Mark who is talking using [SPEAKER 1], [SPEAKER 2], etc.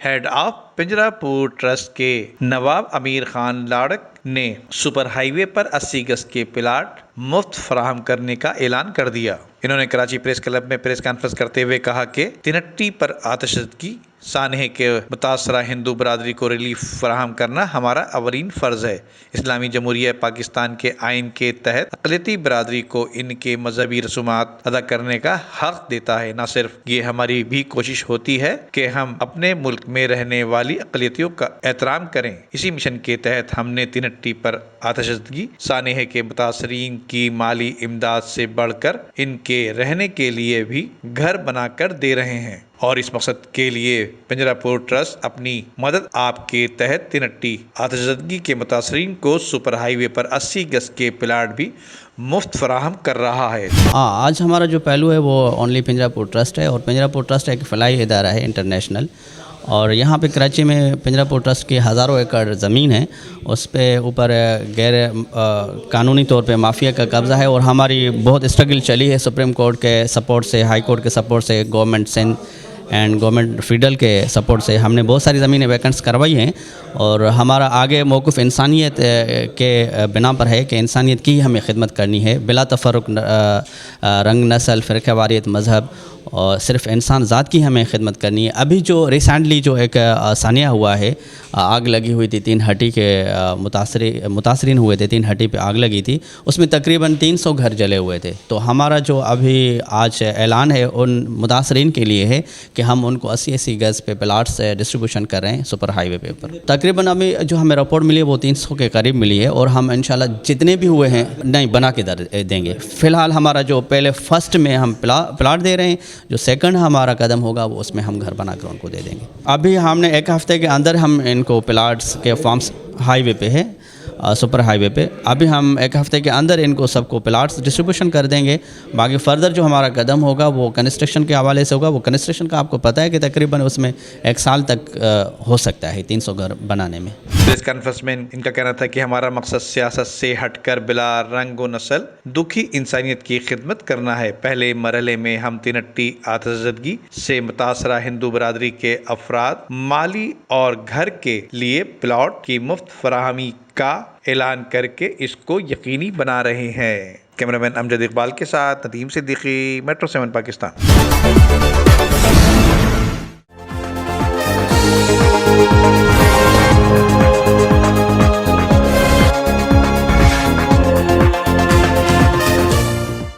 [SPEAKER 1] Head of पिंजरापुर trust के नवाब अमीर खान लाड़क ने सुपर हाईवे पर 80 गज के प्लाट मुफ्त फराहम करने का ऐलान कर दिया। इन्होंने कराची प्रेस क्लब में प्रेस कॉन्फ्रेंस करते हुए कहा कि तिनट्टी पर आतिशबाजी सानहे के मुतासरा हिंदू बरादरी को रिलीफ फराहम करना हमारा अवलीन फ़र्ज़ है। इस्लामी जमहूरिया पाकिस्तान के आइन के तहत अक़लियती बरादरी को इनके मजहबी रसूमात अदा करने का हक़ देता है। न सिर्फ ये हमारी भी कोशिश होती है कि हम अपने मुल्क में रहने वाली अक़लियतियों का एहतराम करें। इसी मिशन के तहत हमने तिनट्टी पर आतिशबाजी सानहे के मुतासरीन की माली इमदाद से बढ़कर इनके रहने के लिए भी घर बनाकर दे रहे हैं और इस मकसद के लिए पिंजरापुर ट्रस्ट अपनी मदद आपके तहत तिनट्टी आतिशबाजी के मुतासरीन को सुपर हाईवे पर 80 गज के प्लाट भी मुफ्त फराहम कर रहा है।
[SPEAKER 2] आज हमारा जो पहलू है वो ओनली पिंजरापुर ट्रस्ट है और पिंजरापुर ट्रस्ट एक फलाही इदारा है इंटरनेशनल, और यहाँ पे कराची में पिंजरापुर ट्रस्ट की हज़ारों एकड़ ज़मीन है, उस पे ऊपर गैर कानूनी तौर पे माफिया का कब्ज़ा है और हमारी बहुत स्ट्रगल चली है सुप्रीम कोर्ट के सपोर्ट से, हाई कोर्ट के सपोर्ट से, government Sindh and government federal के सपोर्ट से हमने बहुत सारी ज़मीनें वैकेंट्स करवाई हैं और हमारा आगे मौक़िफ़ इंसानियत के बिना पर है कि इंसानियत की हमें खिदमत करनी है बिला तफर्रुक रंग, नस्ल, फ़िरक़ा वारियत, मज़हब, और सिर्फ इंसान ज़ात की हमें खिदमत करनी है। अभी जो रिसेंटली जो एक सानिया हुआ है, आग लगी हुई थी, 3 हट्टी के मुतासरीन हुए थे, 3 हट्टी पे आग लगी थी, उसमें तकरीबन 300 घर जले हुए थे। तो हमारा जो अभी आज ऐलान है उन मुतासरीन के लिए है कि हम उनको 80-80 गज़ पे प्लाट्स डिस्ट्रीब्यूशन कर रहे हैं सुपर हाईवे पे ऊपर। तकरीबन अभी जो हमें रिपोर्ट मिली है वो 300 के करीब मिली है और हम इंशाल्लाह जितने भी हुए हैं नहीं बना के देंगे। फ़िलहाल हमारा जो पहले फर्स्ट में हम प्लाट दे रहे हैं, जो सेकंड हमारा कदम होगा वो उसमें हम घर बनाकर उनको दे देंगे। अभी हमने 1 हफ़्ते के अंदर हम इनको प्लाट्स के फॉर्म्स हाईवे पे है, सुपर हाईवे पे, अभी हम 1 हफ़्ते के अंदर इनको सबको प्लाट्स डिस्ट्रीब्यूशन कर देंगे। बाकी फ़र्दर जो हमारा कदम होगा वो कंस्ट्रक्शन के हवाले से होगा। वो कंस्ट्रक्शन का आपको पता है कि तकरीबन उसमें 1 साल तक हो सकता है 300 घर बनाने में।
[SPEAKER 1] प्रेस कॉन्फ्रेंस में इनका कहना था कि हमारा मकसद सियासत से हटकर बिला रंग व नस्ल दुखी इंसानियत की खिदमत करना है। पहले मरहले में हम तिनट्टी आतिशबाजी से मुतासरा हिंदू बरादरी के अफराद माली और घर के लिए प्लाट की मुफ्त फराहमी का ऐलान करके इसको यकीनी बना रहे हैं। कैमरामैन अमजद इकबाल के साथ नदीम सिद्दीकी, मेट्रो 7 पाकिस्तान।